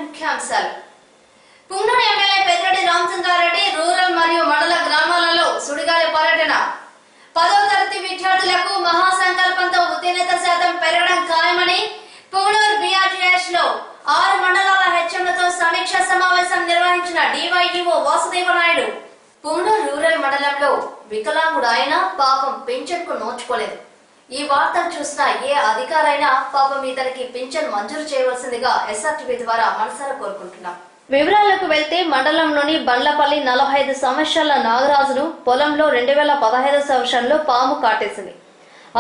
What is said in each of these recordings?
ముఖ్యాంశాలు Punganur MLA Peddireddy Ramachandra Reddy rural మరియు మండల గ్రామాలలో సుడిగాలి పర్యటన 10వ తరగతి విద్యార్థులకు మహాసంకల్పంతో ఉత్తీర్ణత శాతం పెరగడం ఖాయమని పుంగనూరు బీఆర్టీఎస్ లో 6 మండలాల హెచ్ఎంలతో సమీక్ష సమావేశం నిర్వహించిన డివైఈఓ వాసుదేవనాయుడు. పుంగనూరు రూరల్ మండలంలో వికలాంగుడు అయినా పాపం పింఛన్కు నోచుకోలేదు. ఈ వార్తను చూసిన ఏ అధికారైనా పాపం ఇతనికి పింఛన్ మంజూరు చేయవలసిందిగా ఎస్ఆర్టీవీ ద్వారా మనసారా కోరుకుంటున్నాం. వివరాలకు వెళ్తే మండలంలోని బండ్లపల్లి 45 సంవత్సరాల నాగరాజును పొలంలో 2015 సంవత్సరంలో పాము కాటేసింది.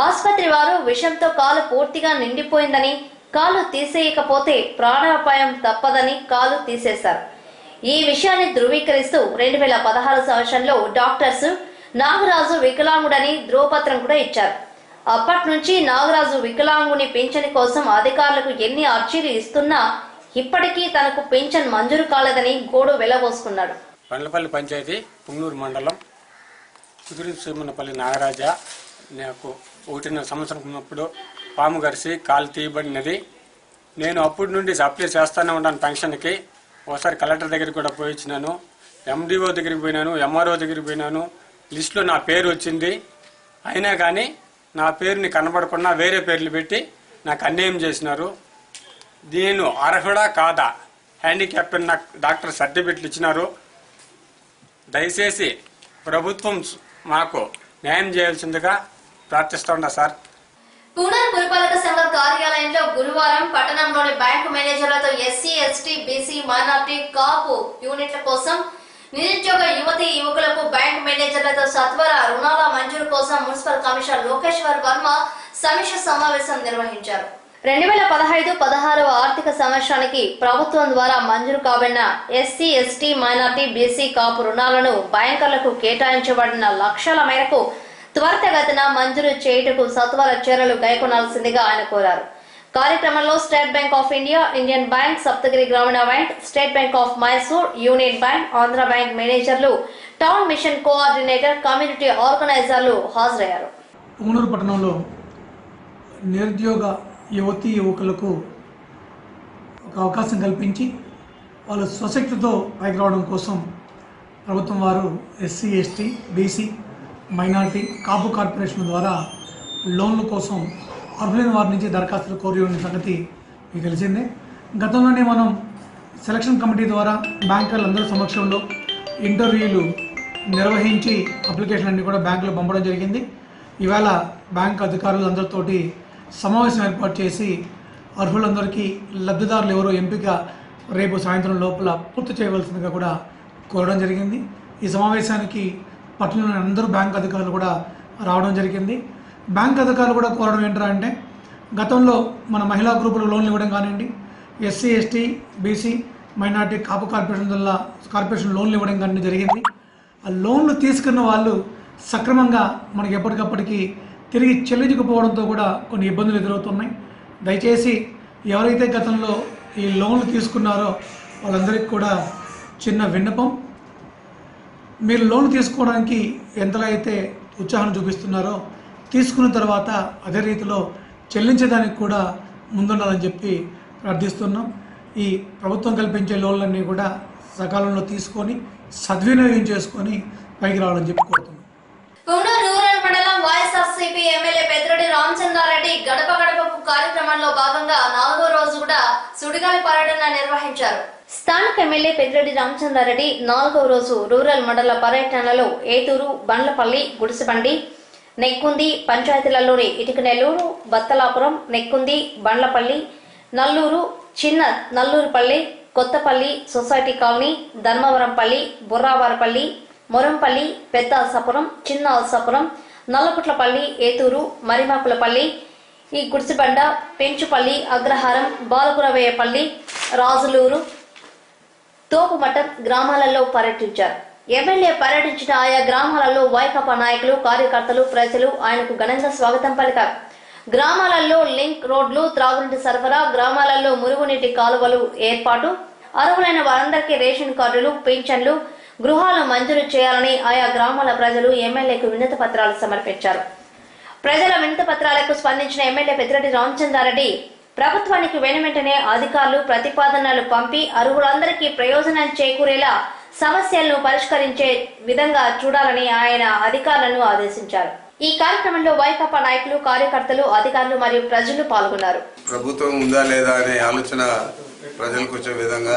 ఆసుపత్రి వారు విషంతో కాలు పూర్తిగా నిండిపోయిందని, కాలు తీసేయకపోతే ప్రాణాపాయం తప్పదని కాలు తీసేశారు. ఈ విషయాన్ని ధృవీకరిస్తూ 2016 సంవత్సరంలో డాక్టర్స్ నాగరాజు వికలాంగుడని ధ్రువపత్రం కూడా ఇచ్చారు. అప్పటి నుంచి నాగరాజు వికలాంగుని పింఛన్ కోసం అధికారులకు ఎన్ని అర్జీలు ఇస్తున్నా ఇప్పటికీ తనకు పింఛన్ మంజూరు కాలేదని గోడు వెళ్లబోసుకున్నాడు. బండ్లపల్లి పంచాయతీ పుంగనూరు మండలం సుగ్రీవపల్లి నాగరాజ నాకు 1.5 సంవత్సరం ఉన్నప్పుడు పాము గరిసి కాలు తీయబడినది. నేను అప్పటి నుండి అప్లై చేస్తూనే ఉన్నాను పెన్షన్కి. ఒకసారి కలెక్టర్ దగ్గరికి కూడా పోయించినాను, ఎండిఓ దగ్గరికి పోయినాను, ఎంఆర్ఓ దగ్గరికి పోయినాను. లిస్టులో నా పేరు వచ్చింది. అయినా కానీ నా పేరుని కనబడకుండా వేరే పేర్లు పెట్టి నాకు అన్యాయం చేసినారు. నేను అర్హుడా కాదా, హ్యాండిక్యాప్ నాకు డాక్టర్ సర్టిఫికెట్లు ఇచ్చినారు. దయచేసి ప్రభుత్వం మాకు న్యాయం చేయాల్సిందిగా ప్రార్థిస్తున్నా సార్. పుంగనూరు పురపాలక సంఘ కార్యాలయంలో గురువారం పట్టణంలోని బ్యాంకు మేనేజర్లతో SC, ST, BC, minority, Kapu యూనిట్ల కోసం నిరుద్యోగ యువతి యువకులకు బ్యాంకు మేనేజర్లతో సత్వర రుణాల మంజూరు కోసం మున్సిపల్ కమిషనర్ లోకేశ్వర్ వర్మ సమీక్ష సమావేశం నిర్వహించారు. 2015-16 ఆర్థిక సంవత్సరానికి ప్రభుత్వం ద్వారా మంజూరు కాబడిన ఎస్సీ, ఎస్టీ, మైనార్టీ, బీసీ, కాపు రుణాలను బ్యాంకర్లకు కేటాయించబడిన లక్ష్యాల మేరకు త్వరితగతిన మంజూరు చేయుటకు సత్వర చర్యలు గైకొనాల్సిందిగా ఆయన కోరారు. కార్యక్రమంలో State Bank of India, Indian Bank, Saptagiri Grameena Bank, State Bank of Mysore, Union Bank, Andhra Bank మేనేజర్లు, టౌన్ మిషన్ కోఆర్డినేటర్, కమ్యూనిటీ ఆర్గనైజర్లు హాజరయ్యారు. పుంగనూరు పట్టణంలో నిరుద్యోగ యువతీ యువకులకు ఒక అవకాశం కల్పించి వాళ్ళ స్వశక్తితో పైకి రావడం కోసం ప్రభుత్వం వారు ఎస్సీ, ఎస్టీ, బీసీ, మైనార్టీ, కాపు కార్పొరేషన్ ద్వారా లోన్ల కోసం అర్హులైన వారి నుంచి దరఖాస్తులు కోరి ఉన్న సంగతి మీకు తెలిసిందే. గతంలోనే మనం సెలక్షన్ కమిటీ ద్వారా బ్యాంకర్లందరి సమక్షంలో ఇంటర్వ్యూలు నిర్వహించి అప్లికేషన్లన్నీ కూడా బ్యాంకులో పంపడం జరిగింది. ఇవాళ బ్యాంక్ అధికారులు అందరితోటి సమావేశం ఏర్పాటు చేసి అర్హులందరికీ లబ్ధిదారులు ఎవరో ఎంపిక రేపు సాయంత్రం లోపల పూర్తి చేయవలసిందిగా కూడా కోరడం జరిగింది. ఈ సమావేశానికి పట్టణంలోని అందరూ బ్యాంక్ అధికారులు కూడా రావడం జరిగింది. బ్యాంక్ అధికారులు కూడా కోరడం ఏంటంటే అంటే గతంలో మన మహిళా గ్రూపులకు లోన్లు ఇవ్వడం కానివ్వండి, ఎస్సీ, ఎస్టీ, బీసీ, మైనార్టీ, కాపు కార్పొరేషన్ లోన్లు ఇవ్వడం కానీ జరిగింది. ఆ లోన్లు తీసుకున్న వాళ్ళు సక్రమంగా మనకి ఎప్పటికప్పటికి తిరిగి చెల్లించకపోవడంతో కూడా కొన్ని ఇబ్బందులు ఎదురవుతున్నాయి. దయచేసి ఎవరైతే గతంలో ఈ లోన్లు తీసుకున్నారో వాళ్ళందరికీ కూడా చిన్న విన్నపం, మీరు లోన్ తీసుకోవడానికి ఎంతలో అయితే ఉత్సాహం చూపిస్తున్నారో తీసుకున్న తర్వాత అదే రీతిలో చెల్లించడానికి కూడా ముందుండాలని చెప్పి ప్రార్థిస్తున్నాం. ఈ ప్రభుత్వం కల్పించే లోన్లన్నీ కూడా సకాలంలో తీసుకొని సద్వినియోగం చేసుకొని పైకి రావాలని చెప్పి కోరుతున్నాం. పుంగనూరు రూరల్ మండలం వైఎస్ఆర్సీపీ ఎమ్మెల్యే పెద్దిరెడ్డి రామచంద్రారెడ్డి గడప గడపకు కార్యక్రమంలో భాగంగా 4వ రోజు కూడా సుడిగాలి పర్యటన నిర్వహించారు. స్థానిక ఎమ్మెల్యే పెద్దిరెడ్డి రామచంద్రారెడ్డి 4వ రోజు రూరల్ మండల పర్యటనలో ఏటూరు, బండ్లపల్లి, గుడిసెబండి, నెక్కుంది పంచాయతీలలోని ఇటుకనెల్లూరు, బత్తలాపురం, నెక్కుంది, బండ్లపల్లి, నల్లూరు, చిన్న నల్లూరుపల్లి, కొత్తపల్లి, సొసైటీ కాలనీ, ధర్మవరంపల్లి, బుర్రావారపల్లి, మొరంపల్లి, పెద్ద అల్సాపురం, చిన్న అల్సాపురం, నల్లపుట్లపల్లి, ఏతూరు, మరిమాకులపల్లి, ఈ గుడిసిబండ, పెంచుపల్లి, అగ్రహారం, బాలకురవేయపల్లి, రాజులూరు, తోపుమఠం గ్రామాలలో పర్యటించారు. ఎమ్మెల్యే పర్యటించిన ఆయా గ్రామాలలో వైకాపా నాయకులు, కార్యకర్తలు, ప్రజలు ఆయనకు ఘనంగా స్వాగతం పలికారు. గ్రామాలలో లింక్ రోడ్లు, త్రాగునీటి సరఫరా, గ్రామాలలో మురుగునీటి కాలువలు ఏర్పాటు, అర్హులైన వారందరికీ రేషన్ కార్డులు, పింఛన్లు, గృహాలు మంజూరు చేయాలని ఆయా గ్రామాల ప్రజలు ఎమ్మెల్యేకు వినతి పత్రాలు సమర్పించారు. ప్రజల వినతి పత్రాలకు స్పందించిన ఎమ్మెల్యే పెద్దిరెడ్డి రామచంద్రారెడ్డి ప్రభుత్వానికి వెంటనే అధికారులు ప్రతిపాదనలు పంపి అర్హులందరికీ ప్రయోజనం చేకూరేలా సమస్యలను పరిష్కరించే విధంగా చూడాలని ఆయన అధికారులను ఆదేశించారు. ఈ కార్యక్రమంలో వైకాపా నాయకులు, కార్యకర్తలు, అధికారులు మరియు ప్రజలు పాల్గొన్నారు. ప్రభుత్వం ఉందా లేదా అనే ఆలోచన ప్రజలకు వచ్చే విధంగా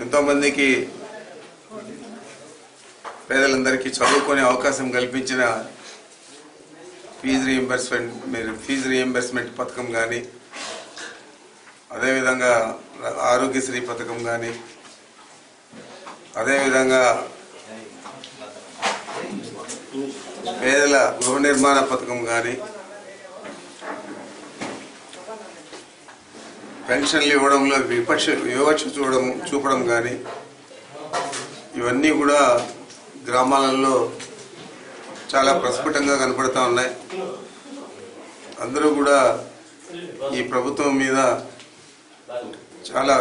ఎంతో మందికి పేదలందరికీ చదువుకునే అవకాశం కల్పించిన ఫీజు రీఎంబర్స్మెంట్ పథకం కానీ, అదేవిధంగా ఆరోగ్యశ్రీ పథకం కానీ, అదేవిధంగా పేదల గృహ నిర్మాణ పథకం కానీ, పెన్షన్లు ఇవ్వడంలో వివక్ష చూపడం కానీ, ఇవన్నీ కూడా గ్రామాలలో చాలా ప్రస్ఫుటంగా కనపడుతూ ఉన్నాయి. అందరూ కూడా ఈ ప్రభుత్వం మీద చాలా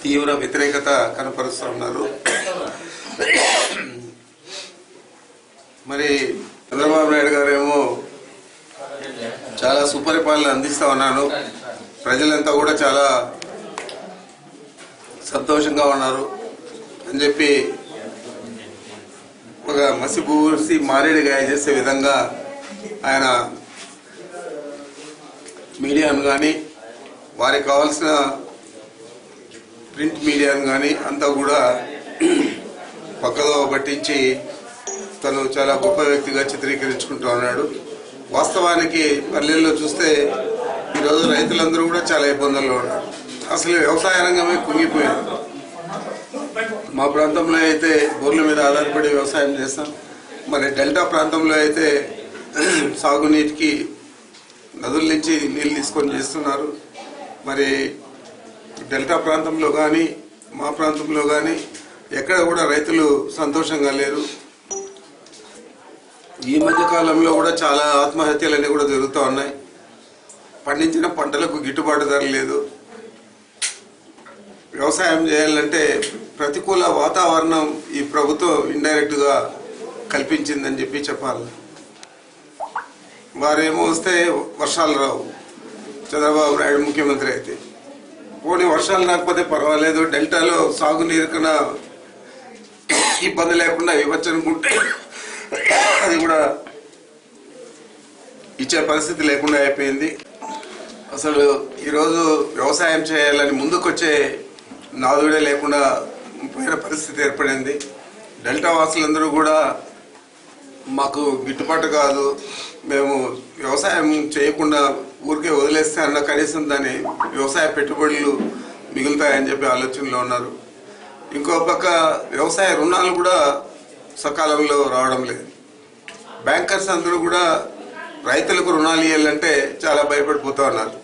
తీవ్ర వ్యతిరేకత కనపరుస్తూ ఉన్నారు. మరి చంద్రబాబు నాయుడు గారేమో చాలా సుపరిపాలన అందిస్తా ఉన్నాను, ప్రజలంతా కూడా చాలా సంతోషంగా ఉన్నారు అని చెప్పి ఒక మసిబూసి మారేడుగాయ చేసే విధంగా ఆయన మీడియాను కానీ, వారికి కావాల్సిన ప్రింట్ మీడియాను కానీ అంతా కూడా పక్కదో పట్టించి తను చాలా గొప్ప వ్యక్తిగా చిత్రీకరించుకుంటూ ఉన్నాడు. వాస్తవానికి పల్లెల్లో చూస్తే ఈరోజు రైతులందరూ కూడా చాలా ఇబ్బందుల్లో ఉన్నారు. అసలు వ్యవసాయ రంగమే కుంగిపోయింది. మా ప్రాంతంలో అయితే బోర్ల మీద ఆధారపడి వ్యవసాయం చేస్తాం. మరి డెల్టా ప్రాంతంలో అయితే సాగునీటికి నదుల నుంచి నీళ్ళు తీసుకొని చేస్తున్నారు. మరి డెల్టా ప్రాంతంలో కానీ మా ప్రాంతంలో కానీ ఎక్కడ కూడా రైతులు సంతోషంగా లేరు. ఈ మధ్య కాలంలో కూడా చాలా ఆత్మహత్యలన్నీ కూడా జరుగుతూ ఉన్నాయి. పండించిన పంటలకు గిట్టుబాటు ధర లేదు. వ్యవసాయం చేయాలంటే ప్రతికూల వాతావరణం ఈ ప్రభుత్వం ఇండైరెక్ట్గా కల్పించిందని చెప్పాలి. వారేమో వస్తే వర్షాలు రావు, చంద్రబాబు నాయుడు ముఖ్యమంత్రి అయితే. పోనీ వర్షాలు రాకపోతే పర్వాలేదు, డెల్టాలో సాగునీరుకున్న ఇబ్బంది లేకుండా ఇవ్వచ్చనుకుంటే అది కూడా ఇచ్చే పరిస్థితి లేకుండా అయిపోయింది. అసలు ఈరోజు వ్యవసాయం చేయాలని ముందుకొచ్చే నాదుడే లేకుండా పోయిన పరిస్థితి ఏర్పడింది. డెల్టా వాసులందరూ కూడా మాకు గిట్టుబాటు కాదు, మేము వ్యవసాయం చేయకుండా ఊరికే వదిలేస్తే అన్న కనీసం దాని వ్యవసాయ పెట్టుబడులు మిగులుతాయని చెప్పి ఆలోచనలో ఉన్నారు. ఇంకో పక్క వ్యవసాయ రుణాలు కూడా సకాలంలో రావడం లేదు. బ్యాంకర్స్ అందరూ కూడా రైతులకు రుణాలు ఇవ్వాలంటే చాలా భయపడిపోతూ ఉన్నారు.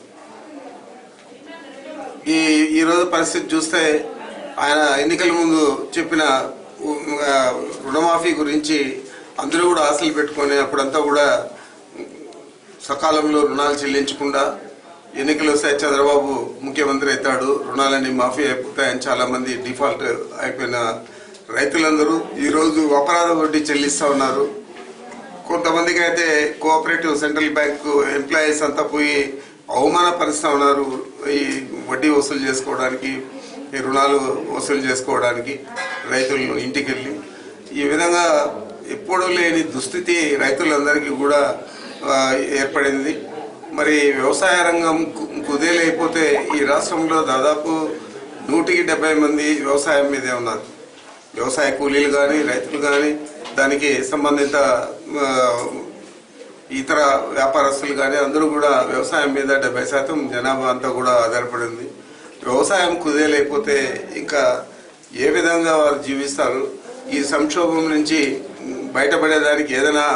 ఈరోజు పరిస్థితి చూస్తే ఆయన ఎన్నికల ముందు చెప్పిన రుణమాఫీ గురించి అందరూ కూడా ఆశలు పెట్టుకొని అప్పుడంతా కూడా సకాలంలో రుణాలు చెల్లించకుండా ఎన్నికలు వస్తే చంద్రబాబు ముఖ్యమంత్రి అవుతాడు, రుణాలన్నీ మాఫీ అయిపోతాయని చాలా మంది డిఫాల్ట్ అయిపోయిన రైతులందరూ ఈరోజు అపరాధ వడ్డీ చెల్లిస్తూ ఉన్నారు. కొంతమందికి అయితే కోఆపరేటివ్ సెంట్రల్ బ్యాంకు ఎంప్లాయీస్ అంతా పోయి అవమానపరుస్తూ ఉన్నారు ఈ వడ్డీ వసూలు చేసుకోవడానికి, ఈ రుణాలు వసూలు చేసుకోవడానికి రైతులను ఇంటికి వెళ్ళి. ఈ విధంగా ఎప్పుడూ లేని దుస్థితి రైతులందరికీ కూడా ఏర్పడింది. మరి వ్యవసాయ రంగం కుదేలైపోతే ఈ రాష్ట్రంలో దాదాపు 170 మంది వ్యవసాయం మీదే ఉన్నారు. వ్యవసాయ కూలీలు కానీ, రైతులు కానీ, దానికి సంబంధిత ఇతర వ్యాపారస్తులు కానీ అందరూ కూడా వ్యవసాయం మీద 70% జనాభా అంతా కూడా ఆధారపడింది. వ్యవసాయం కుదేలైపోతే ఇంకా ఏ విధంగా వారు జీవిస్తారు? ఈ సంక్షోభం నుంచి బయటపడేదానికి ఏదైనా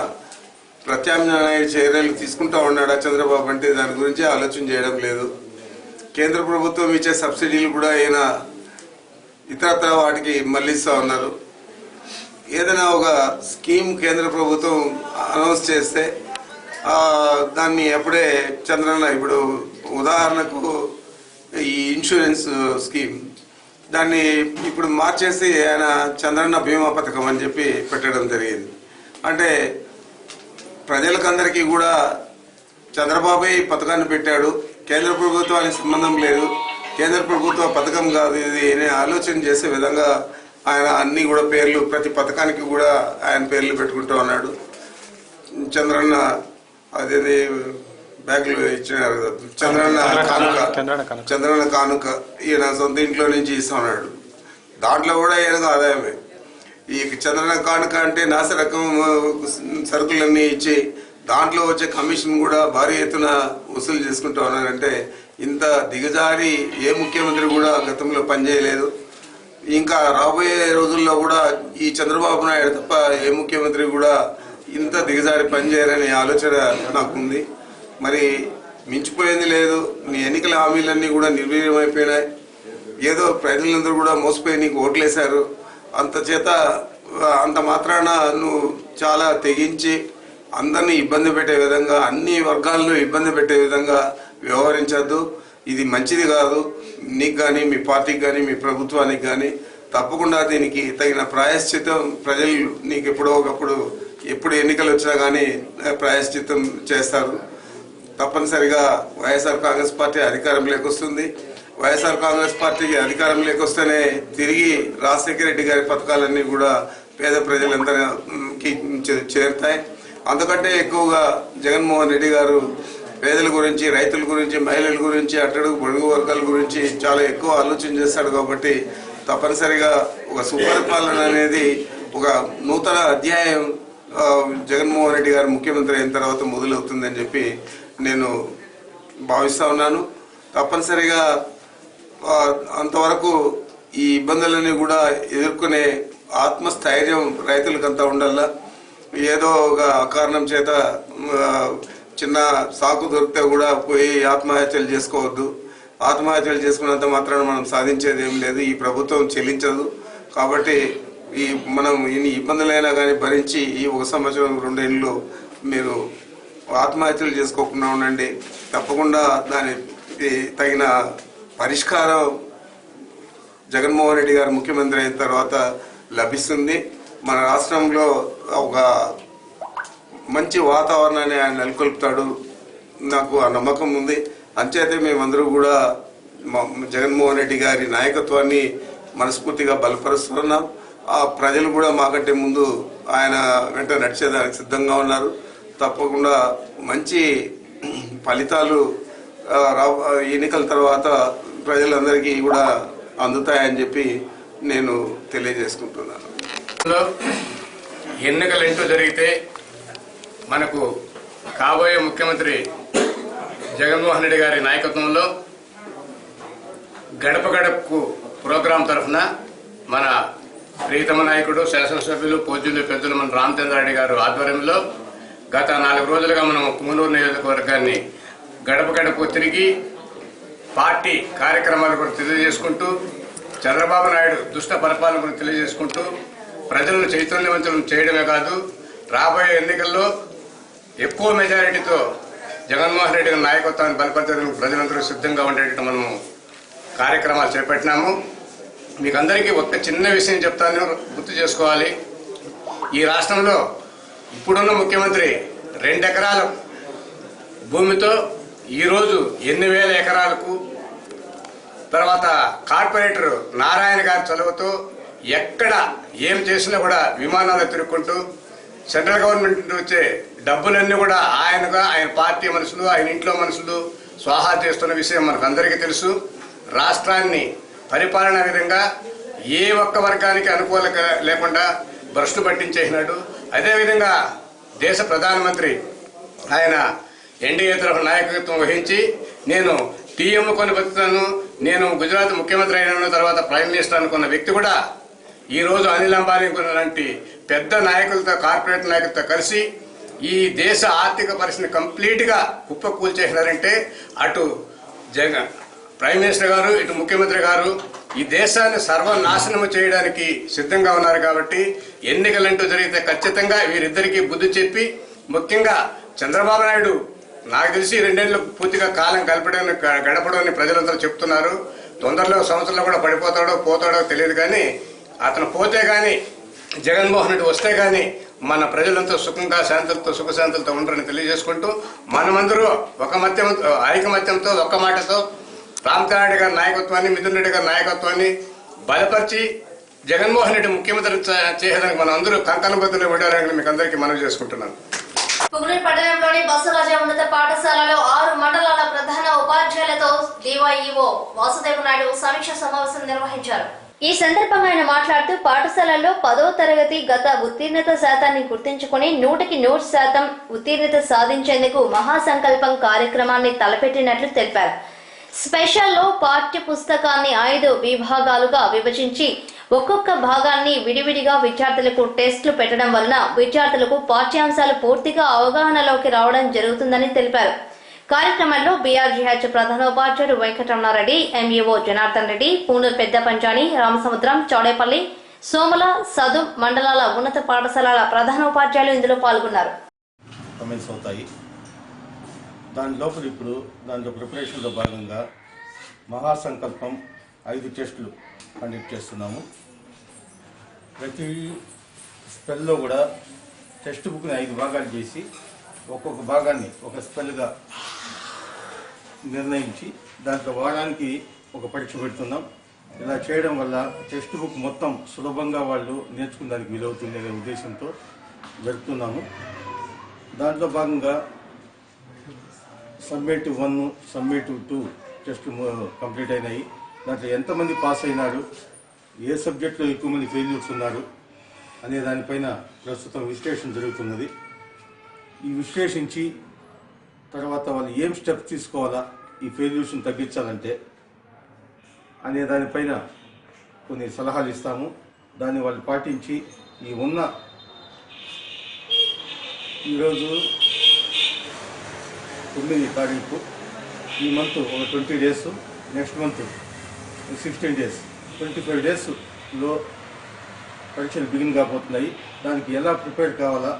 ప్రత్యామ్నాయ చర్యలు తీసుకుంటా ఉన్నాడా చంద్రబాబు అంటే దాని గురించి ఆలోచన చేయడం లేదు. కేంద్ర ప్రభుత్వం ఇచ్చే సబ్సిడీలు కూడా ఆయన ఇతరత్ర వాటికి మళ్లిస్తూ ఉన్నారు. ఏదైనా ఒక స్కీమ్ కేంద్ర ప్రభుత్వం అనౌన్స్ చేస్తే దాన్ని అప్పుడే చంద్రన్న, ఇప్పుడు ఉదాహరణకు ఈ ఇన్సూరెన్స్ స్కీమ్, దాన్ని ఇప్పుడు మార్చేసి ఆయన చంద్రన్న బీమా పథకం అని చెప్పి పెట్టడం జరిగింది. అంటే ప్రజలకందరికీ కూడా చంద్రబాబు ఈ పథకాన్ని పెట్టాడు, కేంద్ర ప్రభుత్వానికి సంబంధం లేదు, కేంద్ర ప్రభుత్వ పథకం కాదు ఇది అనే ఆలోచన చేసే విధంగా ఆయన అన్ని కూడా పేర్లు ప్రతి పథకానికి కూడా ఆయన పేర్లు పెట్టుకుంటూ ఉన్నాడు. చంద్రన్న అదేది బ్యాగులు ఇచ్చినారు కదా, చంద్రన్న కానుక ఈయన సొంత ఇంట్లో నుంచి ఇస్తున్నాడు. దాంట్లో కూడా ఈయనకు ఆదాయమే. ఈ చంద్రన్న కానుక అంటే నాసి రకం సరుకులన్నీ ఇచ్చి దాంట్లో వచ్చే కమిషన్ కూడా భారీ ఎత్తున వసూలు చేసుకుంటూ ఉన్నారంటే ఇంత దిగజారి ఏ ముఖ్యమంత్రి కూడా గతంలో పనిచేయలేదు. ఇంకా రాబోయే రోజుల్లో కూడా ఈ చంద్రబాబు నాయుడు తప్ప ఏ ముఖ్యమంత్రి కూడా ఇంత దిగజారి పనిచేయాలనే ఆలోచన నాకుంది. మరి మించిపోయింది లేదు. నీ ఎన్నికల హామీలన్నీ కూడా నిర్వీర్యమైపోయినాయి. ఏదో ప్రజలందరూ కూడా మోసపోయి నీకు ఓట్లేశారు. అంత మాత్రాన నువ్వు చాలా తెగించి అందరినీ ఇబ్బంది పెట్టే విధంగా, అన్ని వర్గాలను ఇబ్బంది పెట్టే విధంగా వ్యవహరించద్దు. ఇది మంచిది కాదు. నీకు కానీ, మీ పార్టీకి కానీ, మీ ప్రభుత్వానికి కానీ తప్పకుండా దీనికి తగిన ప్రాయశ్చిత్తం ప్రజలు నీకు ఎప్పుడో ఒకప్పుడు ఎప్పుడు ఎన్నికలు వచ్చినా కానీ ప్రాయశ్చిత్తం చేస్తారు. తప్పనిసరిగా వైఎస్ఆర్ కాంగ్రెస్ పార్టీ అధికారంలోకి వస్తుంది. వైఎస్ఆర్ కాంగ్రెస్ పార్టీకి అధికారంలోకి వస్తేనే తిరిగి రాజశేఖర రెడ్డి గారి పథకాలన్నీ కూడా పేద ప్రజలందరికీ చేరుతాయి. అంతకంటే ఎక్కువగా జగన్మోహన్ రెడ్డి గారు పేదల గురించి, రైతుల గురించి, మహిళల గురించి, అట్టడుగు బడుగు వర్గాల గురించి చాలా ఎక్కువ ఆలోచన చేస్తాడు. కాబట్టి తప్పనిసరిగా ఒక సుపరిపాలన అనేది ఒక నూతన అధ్యాయం జగన్మోహన్ రెడ్డి గారు ముఖ్యమంత్రి అయిన తర్వాత మొదలవుతుందని చెప్పి నేను భావిస్తా ఉన్నాను. తప్పనిసరిగా అంతవరకు ఈ ఇబ్బందులన్నీ కూడా ఎదుర్కొనే ఆత్మస్థైర్యం రైతులకంతా ఉండాల. ఏదో ఒక కారణం చేత చిన్న సాకు దొరికితే కూడా పోయి ఆత్మహత్యలు చేసుకోవద్దు. ఆత్మహత్యలు చేసుకున్నంత మాత్రాన మనం సాధించేది ఏం లేదు. ఈ ప్రభుత్వం చెల్లించదు. కాబట్టి మనం ఇన్ని ఇబ్బందులైనా కానీ భరించి ఈ 1 సంవత్సరం 2 ఏళ్ళు మీరు ఆత్మహత్యలు చేసుకోకుండా ఉండండి. తప్పకుండా దానికి తగిన పరిష్కారం జగన్మోహన్ రెడ్డి గారు ముఖ్యమంత్రి అయిన తర్వాత లభిస్తుంది. మన రాష్ట్రంలో ఒక మంచి వాతావరణాన్ని ఆయన నెలకొల్పుతాడు. నాకు ఆ నమ్మకం ఉంది. అంచేతే మేమందరూ కూడా జగన్మోహన్ రెడ్డి గారి నాయకత్వాన్ని మనస్ఫూర్తిగా బలపరుస్తున్నాం. ఆ ప్రజలు కూడా మాకంటే ముందు ఆయన వెంట నడిచేదానికి సిద్ధంగా ఉన్నారు. తప్పకుండా మంచి ఫలితాలు ఎన్నికల తర్వాత ప్రజలందరికీ కూడా అందుతాయని చెప్పి నేను తెలియజేసుకుంటున్నాను. ఎన్నికలు ఎంటూ జరిగితే మనకు కాబోయే ముఖ్యమంత్రి జగన్మోహన్ రెడ్డి గారి నాయకత్వంలో గడప గడపకు ప్రోగ్రాం తరఫున మన ప్రీతమ నాయకుడు, శాసనసభ్యులు, పూజ్యులు, పెద్దలు మన రామచంద్రారెడ్డి గారు ఆధ్వర్యంలో గత 4 రోజులుగా మనం పుంగనూరు నియోజకవర్గాన్ని గడప గడపకు తిరిగి పార్టీ కార్యక్రమాల గురించి తెలియజేసుకుంటూ, చంద్రబాబు నాయుడు దుష్ట పరిపాలన గురించి తెలియజేసుకుంటూ ప్రజలను చైతన్యవంతులను చేయడమే కాదు, రాబోయే ఎన్నికల్లో ఎక్కువ మెజారిటీతో జగన్మోహన్ రెడ్డి గారి నాయకత్వాన్ని బలపరచడానికి ప్రజలందరూ సిద్ధంగా ఉండేటట్టు మనం కార్యక్రమాలు చేపట్టినాము. మీకు అందరికీ ఒక చిన్న విషయం చెప్తాను, గుర్తు చేసుకోవాలి. ఈ రాష్ట్రంలో ఇప్పుడున్న ముఖ్యమంత్రి 2 ఎకరాల భూమితో ఈరోజు 8,000 ఎకరాలకు, తర్వాత కార్పొరేటర్ నారాయణ గారి చొరవతో ఎక్కడ ఏం చేసినా కూడా విమానాలు తిరుక్కుంటూ సెంట్రల్ గవర్నమెంట్ వచ్చే డబ్బులన్నీ కూడా ఆయన పార్టీ మనుషులు, ఆయన ఇంట్లో మనుషులు స్వాహా చేస్తున్న విషయం మనకు అందరికీ తెలుసు. రాష్ట్రాన్ని పరిపాలన విధంగా ఏ ఒక్క వర్గానికి అనుకూలంగా లేకుండా భ్రష్టు పట్టించేసినాడు. అదేవిధంగా దేశ ప్రధానమంత్రి ఆయన ఎన్డీఏ తరఫున నాయకత్వం వహించి నేను టీఎం కొని బతుకుతాను, నేను గుజరాత్ ముఖ్యమంత్రి అయిన తర్వాత ప్రైమ్ మినిస్టర్ అనుకున్న వ్యక్తి కూడా ఈరోజు అనిల్ అంబానీ లాంటి పెద్ద నాయకులతో, కార్పొరేట్ నాయకులతో కలిసి ఈ దేశ ఆర్థిక పరిస్థితిని కంప్లీట్గా కుప్పకూల్చేసినారంటే అటు ప్రైమ్ మినిస్టర్ గారు, ఇటు ముఖ్యమంత్రి గారు ఈ దేశాన్ని సర్వనాశనం చేయడానికి సిద్ధంగా ఉన్నారు. కాబట్టి ఎన్నికలంటూ జరిగితే ఖచ్చితంగా వీరిద్దరికీ బుద్ధి చెప్పి, ముఖ్యంగా చంద్రబాబు నాయుడు నాకు తెలిసి 2 ఏళ్ళు పూర్తిగా కాలం గడపడని ప్రజలందరూ చెప్తున్నారు. తొందరలో సంవత్సరంలో కూడా పోతాడో తెలియదు. కానీ అతను పోతే కానీ, జగన్మోహన్ రెడ్డి వస్తే కానీ మన ప్రజలంతా సుఖంగా శాంతులతో సుఖశాంతులతో ఉండరని తెలియజేసుకుంటూ మనమందరూ ఐకమత్యంతో ఒక్క మాటతో రామచంద్ర రెడ్డి గారి నాయకత్వాన్ని, మిథున్ రెడ్డి గారి నాయకత్వాన్ని బలపరిచి జగన్మోహన్ రెడ్డి ముఖ్యమంత్రి చేయడానికి మనం అందరూ కంకణబద్దులు ఉండాలని మీకు అందరికీ మనవి చేసుకుంటున్నాను. పుంగనూరు పట్టణంలోని బసవరాజ ఉన్నత పాఠశాలలో 6 మండలాల ప్రధాన ఉపాధ్యాయులతో డివైఈఓ వాసుదేవ నాయుడు సమీక్ష సమావేశం నిర్వహించారు. ఈ సందర్భంగా ఆయన మాట్లాడుతూ పాఠశాలల్లో 10వ తరగతి గత ఉత్తీర్ణత శాతాన్ని గుర్తించుకుని 100% ఉత్తీర్ణత సాధించేందుకు మహాసంకల్పం కార్యక్రమాన్ని తలపెట్టినట్లు తెలిపారు. స్పెషల్లో పాఠ్య పుస్తకాన్ని 5 విభాగాలుగా విభజించి ఒక్కొక్క భాగాన్ని విడివిడిగా విద్యార్థులకు టెస్టులు పెట్టడం వలన విద్యార్థులకు పాఠ్యాంశాలు పూర్తిగా అవగాహనలోకి రావడం జరుగుతుందని తెలిపారు. కార్యక్రమంలో బీఆర్జీహెచ్ ప్రధానోపాధ్యాయుడు వెంకటరమణారెడ్డి, ఎంఈఓ జనార్దన్ రెడ్డి, పూనూరు పెద్ద పంచాని, రామసముద్రం, చౌడేపల్లి, సోమల, సదు మండలాల ఉన్నత పాఠశాలల ప్రధానోపాధ్యాయులు ఇందులో పాల్గొన్నారు. దాంట్లో ప్రిపరేషన్లో భాగంగా మహాసంకల్పం 5 టెస్టులు కండక్ట్ చేస్తున్నాము. ప్రతి స్పెల్లో కూడా టెక్స్ట్ బుక్ని 5 భాగాలు చేసి ఒక్కొక్క భాగాన్ని ఒక స్పెల్గా నిర్ణయించి దాంట్లో వారానికి ఒక పరీక్ష పెడుతున్నాం. ఇలా చేయడం వల్ల టెక్స్ట్ బుక్ మొత్తం సులభంగా వాళ్ళు నేర్చుకునేందుకు వీలవుతుంది అనే ఉద్దేశంతో జరుపుతున్నాము. దాంట్లో భాగంగా సమ్మేటివ్ 1, సమ్మేటివ్ 2 టెస్టులు కంప్లీట్ అయినాయి. దాంట్లో ఎంతమంది పాస్ అయినారు, ఏ సబ్జెక్టులో ఎక్కువ మంది ఫెయిల్యూర్స్ ఉన్నారు అనే దానిపైన ప్రస్తుతం విశ్లేషణ జరుగుతున్నది. ఈ విశ్లేషించి తర్వాత వాళ్ళు ఏం స్టెప్స్ తీసుకోవాలా ఈ ఫెయిల్యూర్స్ని తగ్గించాలంటే అనే దానిపైన కొన్ని సలహాలు ఇస్తాము. దాన్ని వాళ్ళు పాటించి ఈరోజు 9 తారీఖు, ఈ మంత్ ఒక 20 డేస్, నెక్స్ట్ మంత్ 16 డేస్, 25 డేస్లో పరీక్షలు బిగిన్ కాబోతున్నాయి. దానికి ఎలా ప్రిపేర్ కావాలా,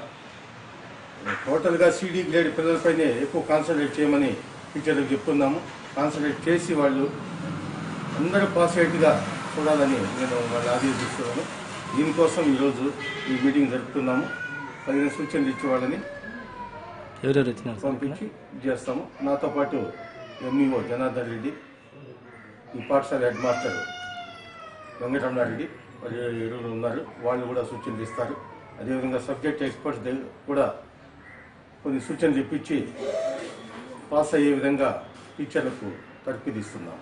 టోటల్గా సిడి గ్రేడ్ పిల్లలపైనే ఎక్కువ కాన్సన్ట్రేట్ చేయమని టీచర్లకు చెప్తున్నాము. కాన్సన్ట్రేట్ చేసి వాళ్ళు అందరూ పాస్ అయ్యేట్టుగా చూడాలని నేను వాళ్ళు ఆదేశిస్తున్నాను. దీనికోసం ఈరోజు ఈ మీటింగ్ జరుపుతున్నాము. తగిన సూచనలు ఇచ్చి వాళ్ళని పంపించి చేస్తాము. నాతో పాటు ఎంఈఓ జనార్దన్ రెడ్డి, ఈ పాఠశాల హెడ్ మాస్టర్ వెంకటరమణారెడ్డి మరియు 2 ఉన్నారు. వాళ్ళు కూడా సూచనలు ఇస్తారు. అదేవిధంగా సబ్జెక్ట్ ఎక్స్పర్ట్స్ దగ్గర కూడా కొన్ని సూచనలు ఇప్పించి పాస్ అయ్యే విధంగా టీచర్లకు తర్ఫీదిస్తున్నాం.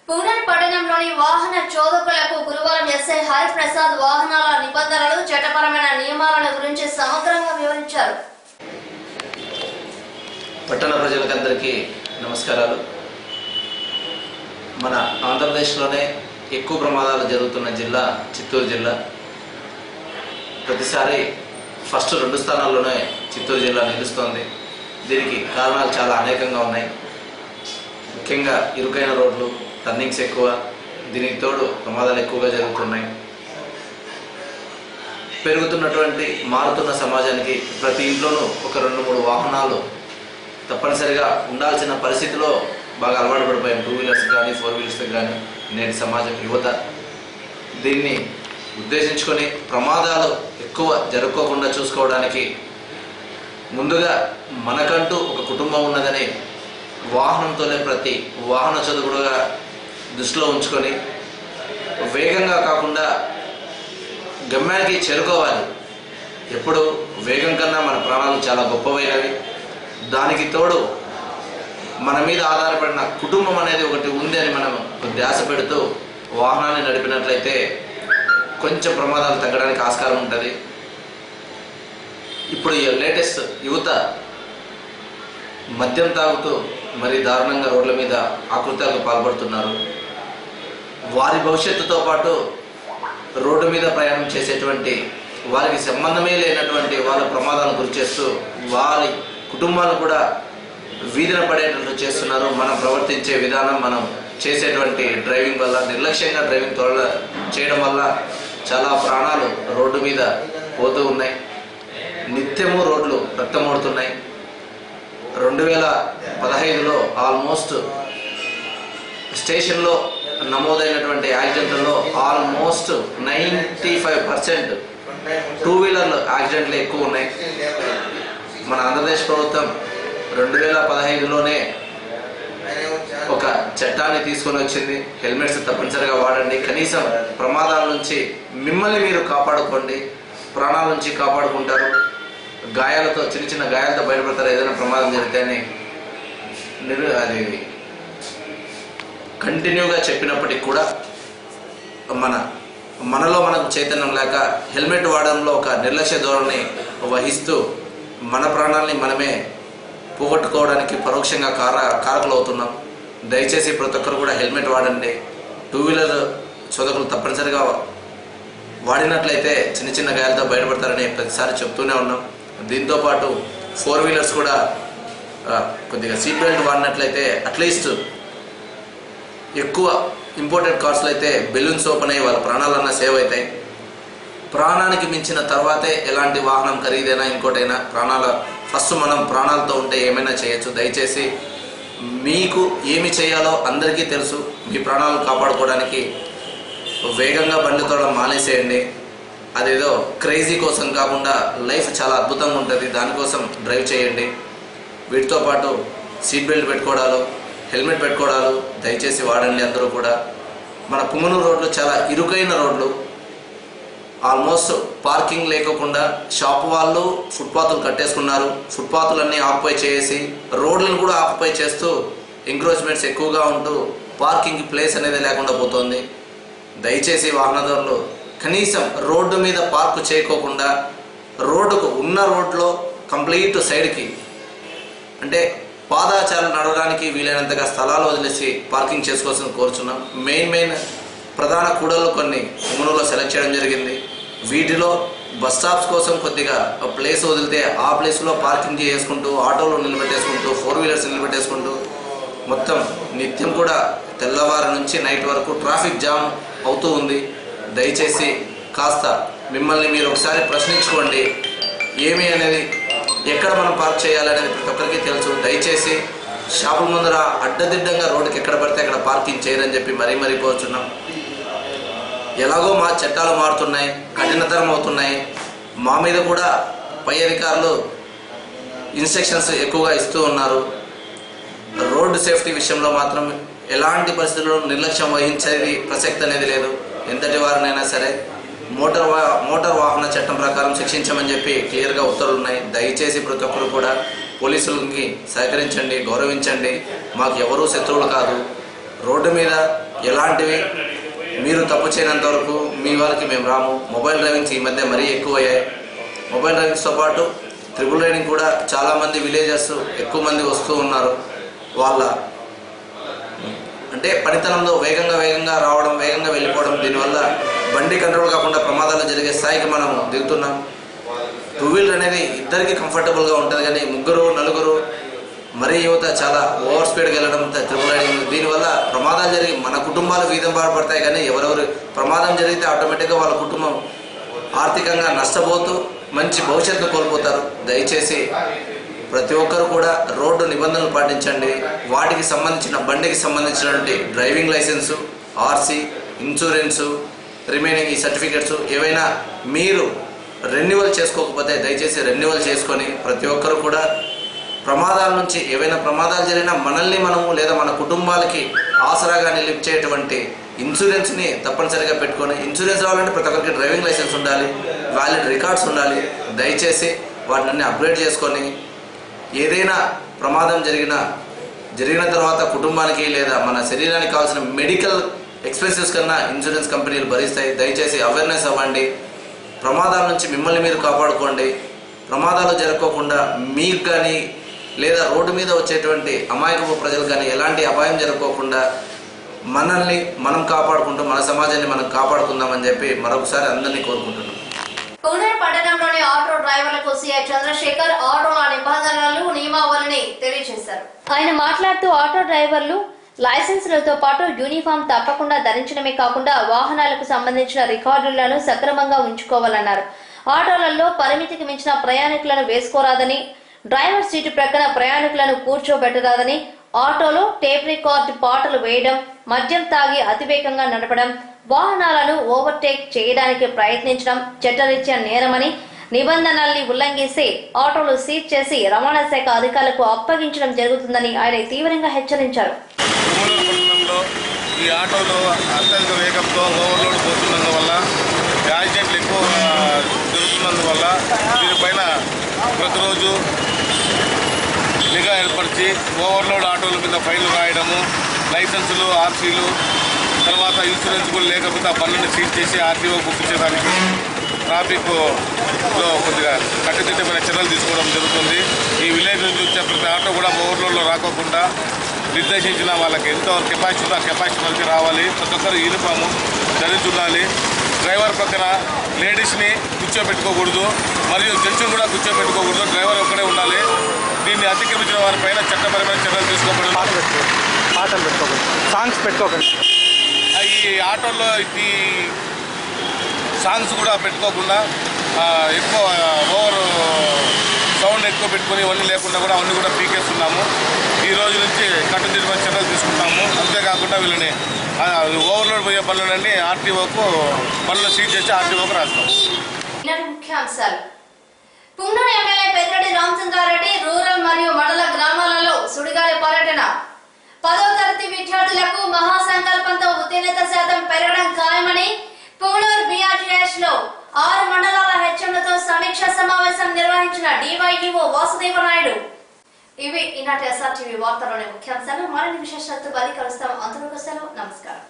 పుంగనూరు పట్టణంలోని వాహన చోదకులకు గురువారం ఎస్ఐ హరిప్రసాద్ వాహనాల నిబంధనలు, చట్టపరమైన నియమాలను గురించి సమగ్రంగా వివరించారు. పట్టణ ప్రజలకందరికీ నమస్కారాలు. మన ఆంధ్రప్రదేశ్లోనే ఎక్కువ ప్రమాదాలు జరుగుతున్న జిల్లా చిత్తూరు జిల్లా. ప్రతిసారి ఫస్ట్ 2 స్థానాల్లోనే చిత్తూరు జిల్లా నిలుస్తోంది. దీనికి కారణాలు చాలా అనేకంగా ఉన్నాయి. ముఖ్యంగా ఇరుకైన రోడ్లు, టర్నింగ్స్ ఎక్కువ, దీనికి తోడు ప్రమాదాలు ఎక్కువగా జరుగుతున్నాయి. పెరుగుతున్నటువంటి మారుతున్న సమాజానికి ప్రతి ఇంట్లోనూ ఒక 2-3 వాహనాలు తప్పనిసరిగా ఉండాల్సిన పరిస్థితిలో బాగా అలవాటు పడిపోయాం. 2 వీలర్స్ కానీ 4 వీలర్స్ కానీ నేటి సమాజం యువత. దీన్ని ఉద్దేశించుకొని ప్రమాదాలు ఎక్కువ జరుపుకోకుండా చూసుకోవడానికి ముందుగా మనకంటూ ఒక కుటుంబం ఉన్నదని వాహనంతోనే ప్రతి వాహన చదువుడుగా దృష్టిలో ఉంచుకొని వేగంగా కాకుండా గమ్యానికి చేరుకోవాలి. ఎప్పుడు వేగం కన్నా మన ప్రాణాలు చాలా గొప్పవైనవి. దానికి తోడు మన మీద ఆధారపడిన కుటుంబం అనేది ఒకటి ఉంది అని మనం ధ్యాస పెడుతూ వాహనాన్ని నడిపినట్లయితే కొంచెం ప్రమాదాలు తగ్గడానికి ఆస్కారం ఉంటుంది. ఇప్పుడు ఈ లేటెస్ట్ యువత మద్యం తాగుతూ మరి దారుణంగా రోడ్ల మీద ఆకృత్యాలకు పాల్పడుతున్నారు. వారి భవిష్యత్తుతో పాటు రోడ్డు మీద ప్రయాణం చేసేటువంటి వారికి సంబంధమే లేనటువంటి వాళ్ళ ప్రమాదాలను గురి చేస్తూ వారి కుటుంబాలు కూడా వీధిన పడేటట్లు చేస్తున్నారు. మనం ప్రవర్తించే విధానం, మనం చేసేటువంటి డ్రైవింగ్ వల్ల, నిర్లక్ష్యంగా డ్రైవింగ్ చేయడం వల్ల చాలా ప్రాణాలు రోడ్డు మీద పోతూ ఉన్నాయి. నిత్యము రోడ్లు రక్తమోడుతున్నాయి. 2015లో ఆల్మోస్ట్ స్టేషన్లో నమోదైనటువంటి యాక్సిడెంట్లలో ఆల్మోస్ట్ 95% టూ వీలర్లు యాక్సిడెంట్లు ఎక్కువ ఉన్నాయి. మన ఆంధ్రప్రదేశ్ ప్రభుత్వం 2015లోనే ఒక చట్టాన్ని తీసుకొని వచ్చింది. హెల్మెట్స్ తప్పనిసరిగా వాడండి, కనీసం ప్రమాదాల నుంచి మిమ్మల్ని మీరు కాపాడుకోండి, ప్రాణాల నుంచి కాపాడుకుంటారు, గాయాలతో చిన్న చిన్న గాయాలతో బయటపడతారు ఏదైనా ప్రమాదం జరిగితే అని అది కంటిన్యూగా చెప్పినప్పటికి కూడా మనలో మనకు చైతన్యం లేక హెల్మెట్ వాడడంలో ఒక నిర్లక్ష్య ధోరణి వహిస్తూ మన ప్రాణాలని మనమే పోగొట్టుకోవడానికి పరోక్షంగా కారకులు అవుతున్నాం. దయచేసి ప్రతి ఒక్కరు కూడా హెల్మెట్ వాడండి. టూ వీలర్ చోదకులు తప్పనిసరిగా వాడినట్లయితే చిన్న చిన్న గాయాలతో బయటపడతారని ప్రతిసారి చెప్తూనే ఉన్నాం. దీంతోపాటు 4 వీలర్స్ కూడా కొద్దిగా సీట్ బెల్ట్ వాడినట్లయితే అట్లీస్ట్ ఎక్కువ ఇంపోర్టెడ్ కార్స్లో అయితే బెలూన్స్ ఓపెన్ అయ్యి వాళ్ళ ప్రాణాలన్నా సేవ్ అవుతాయి. ప్రాణానికి మించిన తర్వాతే ఎలాంటి వాహనం ఖరీదైనా ఇంకోటైనా ఫస్ట్ మనం ప్రాణాలతో ఉంటే ఏమైనా చేయొచ్చు. దయచేసి మీకు ఏమి చేయాలో అందరికీ తెలుసు. మీ ప్రాణాలను కాపాడుకోవడానికి వేగంగా బండి తోడడం మానేసేయండి. అదేదో క్రేజీ కోసం కాకుండా లైఫ్ చాలా అద్భుతంగా ఉంటుంది, దానికోసం డ్రైవ్ చేయండి. వీటితో పాటు సీట్ బెల్ట్ పెట్టుకోవడాలు, హెల్మెట్ పెట్టుకోవడాలు దయచేసి వాడండి అందరూ కూడా. మన పుంగనూరు రోడ్లు చాలా ఇరుకైన రోడ్లు. ఆల్మోస్ట్ పార్కింగ్ లేకుండా షాప్ వాళ్ళు ఫుట్పాత్లు కట్టేసుకున్నారు. ఫుట్పాత్లన్నీ ఆక్యుపై చేసి రోడ్లను కూడా ఆక్యుపై చేస్తూ ఎంక్రోచ్మెంట్స్ ఎక్కువగా ఉంటూ పార్కింగ్ ప్లేస్ అనేది లేకుండా పోతుంది. దయచేసి వాహనదారులు కనీసం రోడ్డు మీద పార్క్ చేయకోకుండా రోడ్డుకు ఉన్న రోడ్లో కంప్లీట్ సైడ్కి అంటే పాదాచారులు నడవడానికి వీలైనంతగా స్థలాలు వదిలేసి పార్కింగ్ చేసుకోవాల్సిన కోరుచున్నాం. మెయిన్ ప్రధాన కూడళ్ళు కొన్ని పుంగనూరులో సెలెక్ట్ చేయడం జరిగింది. వీటిలో బస్ స్టాప్స్ కోసం కొద్దిగా ప్లేస్ వదిలితే ఆ ప్లేస్లో పార్కింగ్ చేసుకుంటూ ఆటోలు నిలబెట్టేసుకుంటూ 4 వీలర్స్ నిలబెట్టేసుకుంటూ మొత్తం నిత్యం కూడా తెల్లవారు నుంచి నైట్ వరకు ట్రాఫిక్ జామ్ అవుతూ ఉంది. దయచేసి కాస్త మిమ్మల్ని మీరు ఒకసారి ప్రశ్నించుకోండి. ఏమి అనేది ఎక్కడ మనం పార్క్ చేయాలనేది ప్రతి ఒక్కరికి తెలుసు. దయచేసి షాపుల ముందర అడ్డదిడ్డంగా రోడ్డుకి ఎక్కడ పడితే అక్కడ పార్కింగ్ చేయరని చెప్పి మరీ కోరుచున్నాం. ఎలాగో మా చట్టాలు మారుతున్నాయి, కఠినతరం అవుతున్నాయి. మా మీద కూడా పై అధికారులు ఇన్స్ట్రక్షన్స్ ఎక్కువగా ఇస్తూ ఉన్నారు. రోడ్డు సేఫ్టీ విషయంలో మాత్రం ఎలాంటి పరిస్థితుల్లో నిర్లక్ష్యం వహించేది ప్రసక్తి అనేది లేదు. ఎంతటి వారినైనా సరే మోటార్ వాహన చట్టం ప్రకారం శిక్షించమని చెప్పి క్లియర్గా ఉత్తర్వులు ఉన్నాయి. దయచేసి ప్రతి ఒక్కరు కూడా పోలీసులకి సహకరించండి, గౌరవించండి. మాకు ఎవరూ శత్రువులు కాదు. రోడ్డు మీద ఎలాంటివి మీరు తప్పు చేయనంత వరకు మీ వాళ్ళకి మేము రాము. మొబైల్ డ్రైవింగ్స్ ఈ మధ్య మరీ ఎక్కువయ్యాయి. మొబైల్ డ్రైవింగ్స్తో పాటు ట్రిపుల్ రైడింగ్ కూడా చాలామంది విలేజర్స్ ఎక్కువ మంది వస్తూ ఉన్నారు. వాళ్ళ అంటే పనితనంలో వేగంగా రావడం, వేగంగా వెళ్ళిపోవడం, దీనివల్ల బండి కంట్రోల్ కాకుండా ప్రమాదాలు జరిగే స్థాయికి మనం దిగుతున్నాం. టూ వీలర్ అనేది ఇద్దరికి కంఫర్టబుల్గా ఉంటుంది, కానీ 3 4 మరీ యువత చాలా ఓవర్ స్పీడ్గా వెళ్ళడం, ట్రిపుల్ రైడింగ్, దీనివల్ల ప్రమాదాలు జరిగి మన కుటుంబాలు వీధం బాధపడతాయి. కానీ ఎవరెవరు ప్రమాదం జరిగితే ఆటోమేటిక్గా వాళ్ళ కుటుంబం ఆర్థికంగా నష్టపోతూ మంచి భవిష్యత్తు కోల్పోతారు. దయచేసి ప్రతి ఒక్కరు కూడా రోడ్డు నిబంధనలు పాటించండి. వాటికి సంబంధించిన బండికి సంబంధించినటువంటి driving licence, RC, insurance, remaining ఈ సర్టిఫికెట్స్ ఏవైనా మీరు రెన్యువల్ చేసుకోకపోతే దయచేసి రెన్యువల్ చేసుకొని ప్రతి ఒక్కరు కూడా ప్రమాదాల నుంచి ఏవైనా ప్రమాదాలు జరిగినా మనల్ని మనము లేదా మన కుటుంబాలకి ఆసరాగా నిలిచేటువంటి ఇన్సూరెన్స్ని తప్పనిసరిగా పెట్టుకొని, ఇన్సూరెన్స్ రావాలంటే ప్రతి ఒక్కరికి డ్రైవింగ్ లైసెన్స్ ఉండాలి, వ్యాలిడ్ రికార్డ్స్ ఉండాలి. దయచేసి వాటిని అప్గ్రేడ్ చేసుకొని ఏదైనా ప్రమాదం జరిగిన తర్వాత కుటుంబానికి లేదా మన శరీరానికి కావాల్సిన మెడికల్ ఎక్స్పెన్సెస్ కన్నా ఇన్సూరెన్స్ కంపెనీలు భరిస్తాయి. దయచేసి అవేర్నెస్ అవ్వండి. ప్రమాదాల నుంచి మిమ్మల్ని మీరు కాపాడుకోండి. ప్రమాదాలు జరగకుండా మీకు కానీ లేదా రోడ్డు మీద వచ్చేటువంటి అమాయకపు ప్రజలు కానీ ఎలాంటి అపాయం జరగకుండా మనల్ని మనం కాపాడుకుంటూ మన సమాజాన్ని మనం కాపాడుకుందామని చెప్పి మరొకసారి అందరినీ కోరుకుంటున్నాం. పుంగనూరు పట్టణంలోని ఆటో డ్రైవర్లకు సీఐ చంద్రశేఖర్ ఆటోల నిబంధనలు, నియమావళిని తెలియజేశారు. ఆయన మాట్లాడుతూ ఆటో డ్రైవర్లు లైసెన్సులతో పాటు యూనిఫామ్ తప్పకుండా ధరించడమే కాకుండా వాహనాలకు సంబంధించిన రికార్డులను సక్రమంగా ఉంచుకోవాలన్నారు. ఆటోలలో పరిమితికి మించిన ప్రయాణికులను వేసుకోరాదని, డ్రైవర్ సీటు ప్రక్కన ప్రయాణికులను కూర్చోబెట్టరాదని, ఆటోలో టేప్ రికార్డ్ పాటలు వేయడం, మద్యం తాగి అతివేగంగా నడపడం, వాహనాలను ఓవర్టేక్ చేయడానికి ప్రయత్నించడం చట్టరీత్యా నేరమని, నిబంధనల్ని ఉల్లంఘిస్తే ఆటోలు సీజ్ చేసి రవాణా శాఖ అధికారులకు అప్పగించడం జరుగుతుందని ఆయన తీవ్రంగా హెచ్చరించారు. ఈ ఆటోలు అత్యధిక వేగంతో ఓవర్లోడ్ పోతున్నందువల్ల యాక్సిడెంట్లు ఎక్కువ జరుగుతున్నందువల్ల దీనిపైన ప్రతిరోజు నిఘా ఏర్పరిచి ఓవర్లోడ్ ఆటోల మీద ఫైన్లు రాయడము, లైసెన్సులు, ఆర్సీలు, తర్వాత ఇన్సూరెన్స్ కూడా లేకపోతే ఆ బండ్లను సీజ్ చేసి ఆర్టీఓ బుక్ చేయడానికి ట్రాఫిక్లో కొద్దిగా కట్టుదిట్టమైన చర్యలు తీసుకోవడం జరుగుతుంది. ఈ విలేజ్ నుంచి వచ్చే ప్రతి ఆటో కూడా ఓవర్లోడ్లో రాకోకుండా నిర్దేశించిన వాళ్ళకి ఎంత కెపాసిటీ ఉందో ఆ కెపాసిటీ వరకు రావాలి. ప్రతి ఒక్కరు యూనిఫాము ధరించుండాలి. డ్రైవర్ పక్కన లేడీస్ని కూర్చోబెట్టుకోకూడదు, మరియు జెంట్స్ని కూడా కూర్చోబెట్టుకోకూడదు. డ్రైవర్ ఒక్కడే ఉండాలి. దీన్ని అతిక్రమించిన వారిపైన చట్టపరమైన చర్యలు తీసుకోబడి పాటలు పెట్టుకోకండి, సాంగ్స్ పెట్టుకోకండి. ఈ ఆటోల్లో ఈ సాంగ్స్ కూడా పెట్టుకోకుండా ఎక్కువ ఓవర్ సౌండ్ ఎక్కువ పెట్టుకొని ఇవన్నీ లేకుండా కూడా అవన్నీ కూడా పీకేస్తున్నాము. ఈ రోజు నుంచి కట్టుదిట్టమైన చర్యలు తీసుకుంటాము. అంతేకాకుండా వీళ్ళని ఓవర్లోడ్ పోయే పనులన్నీ ఆర్టీఓకు పనులు సీజ్ చేసి ఆర్టీఓకు రాస్తాం. ముఖ్యాంశాలు. పుంగనూరు ఎమ్మెల్యే పెద్దిరెడ్డి రామచంద్రారెడ్డి రూరల్ మరియు మండల గ్రామాలలో సుడిగాలి పర్యటన. 10వ తరగతి విద్యార్థులకు మహాసంకల్పంతో ఉత్తీర్ణత శాతం పెరగడం ఖాయమని పుంగనూరు BRTH లో 6 మండలాల హెచ్ఎంలతో సమీక్షా సమావేశం నిర్వహించిన DYEO వాసుదేవనాయుడు. ఇవి ఈనాటి SRTV వార్తలోని ముఖ్యాంశాలు. మరిన్ని విశేషాలతో కలుస్తాం. అంతవరకు సెలవు. నమస్కారం.